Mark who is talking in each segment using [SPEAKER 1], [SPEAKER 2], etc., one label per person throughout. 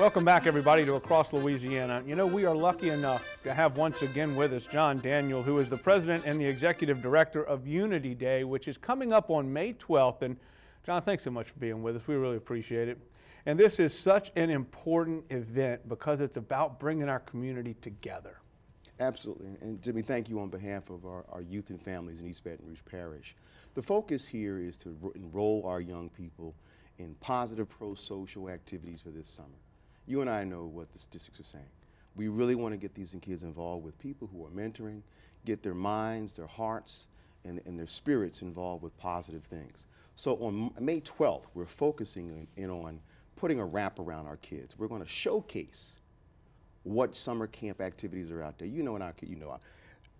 [SPEAKER 1] Welcome back, everybody, to Across Louisiana. You know, we are lucky enough to have once again with us John Daniel, who is the president and the executive director of Unity Day, which is coming up on May 12th. And John, thanks so much for being with us. We really appreciate it. And this is such an important event because it's about bringing our community together.
[SPEAKER 2] Absolutely. And Jimmy, thank you on behalf of our youth and families in East Baton Rouge Parish. The focus here is to enroll our young people in positive pro-social activities for this summer. You and I know what the statistics are saying. We really want to get these kids involved with people who are mentoring, get their minds, their hearts, and their spirits involved with positive things. So on May 12th, we're focusing in on putting a wrap around our kids. We're going to showcase what summer camp activities are out there. You know,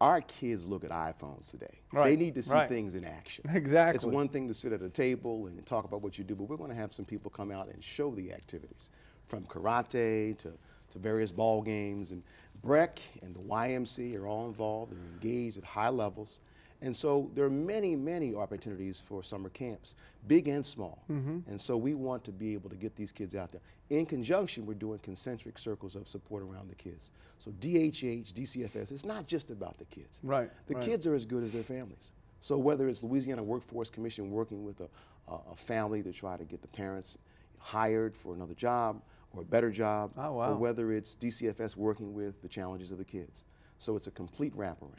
[SPEAKER 2] our kids look at iPhones today.
[SPEAKER 1] Right.
[SPEAKER 2] They need to see things in action.
[SPEAKER 1] Exactly.
[SPEAKER 2] It's one thing to sit at a table and talk about what you do, but we're going to have some people come out and show the activities, from karate to various ball games. And BREC and the YMC are all involved and engaged at high levels. And so there are many, many opportunities for summer camps, big and small. And so we want to be able to get these kids out there. In conjunction, we're doing concentric circles of support around the kids. So DHH, DCFS, it's not just about the kids.
[SPEAKER 1] Right.
[SPEAKER 2] The kids are as good as their families. So whether it's Louisiana Workforce Commission working with a family to try to get the parents hired for another job or a better job, or whether it's DCFS working with the challenges of the kids. So it's a complete wraparound.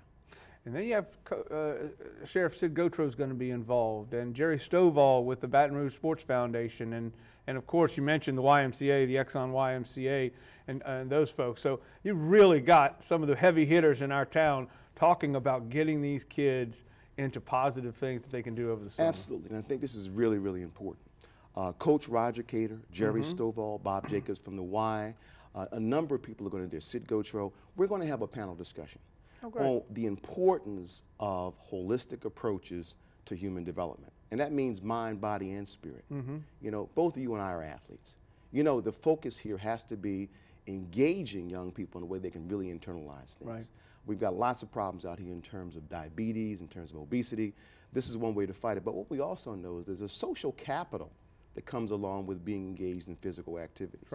[SPEAKER 1] And then you have Sheriff Sid Gautreaux is going to be involved, and Jerry Stovall with the Baton Rouge Sports Foundation, and of course you mentioned the YMCA, the Exxon YMCA, and those folks. So you've really got some of the heavy hitters in our town talking about getting these kids into positive things that they can do over the summer.
[SPEAKER 2] Absolutely, and I think this is really, really important. Coach Roger Cater, Jerry Stovall, Bob Jacobs from the Y, a number of people are going to be there, Sid Gautreaux. We're going to have a panel discussion on the importance of holistic approaches to human development. And that means mind, body, and spirit. You know, both of you and I are athletes. You know, the focus here has to be engaging young people in a way they can really internalize things. We've got lots of problems out here in terms of diabetes, in terms of obesity. This is one way to fight it. But what we also know is there's a social capital that comes along with being engaged in physical activities.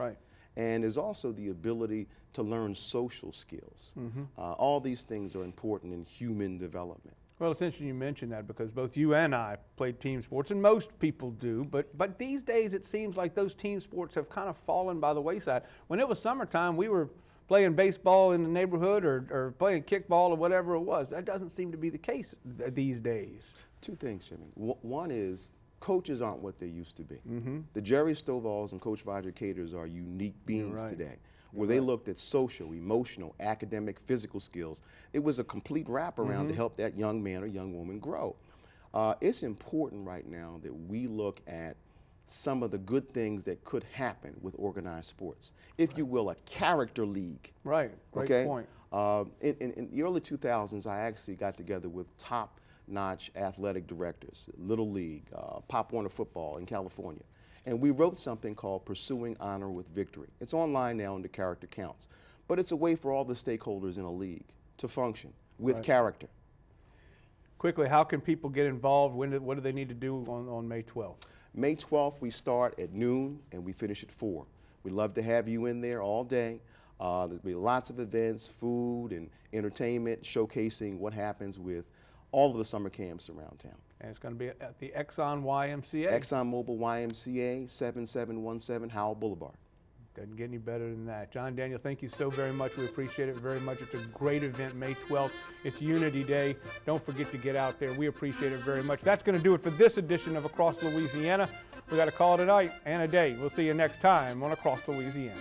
[SPEAKER 2] And there's also the ability to learn social skills. All these things are important in human development.
[SPEAKER 1] Well, it's interesting you mentioned that because both you and I played team sports, and most people do, but these days it seems like those team sports have kind of fallen by the wayside. When it was summertime, we were playing baseball in the neighborhood or playing kickball or whatever it was. That doesn't seem to be the case these days.
[SPEAKER 2] Two things, Jimmy. One is coaches aren't what they used to be. The Jerry Stovalls and Coach Roger Caters are unique beings today, where they looked at social, emotional, academic, physical skills. It was a complete wraparound to help that young man or young woman grow. It's important right now that we look at some of the good things that could happen with organized sports. If you will, a character league. Great point. In the early 2000s, I actually got together with top-notch athletic directors, Little League, Pop Warner Football in California. And we wrote something called Pursuing Honor with Victory. It's online now under Character Counts. But it's a way for all the stakeholders in a league to function with character.
[SPEAKER 1] Quickly, how can people get involved? What do they need to do on May 12th?
[SPEAKER 2] May 12th, we start at noon and we finish at 4. We'd love to have you in there all day. There'll be lots of events, food and entertainment, showcasing what happens with all of the summer camps around town.
[SPEAKER 1] And it's going to be at the Exxon YMCA?
[SPEAKER 2] Exxon Mobil YMCA, 7717 Howell Boulevard.
[SPEAKER 1] Doesn't get any better than that. John Daniel, thank you so very much. We appreciate it very much. It's a great event, May 12th. It's Unity Day. Don't forget to get out there. We appreciate it very much. That's going to do it for this edition of Across Louisiana. We got to call it a night and a day. We'll see you next time on Across Louisiana.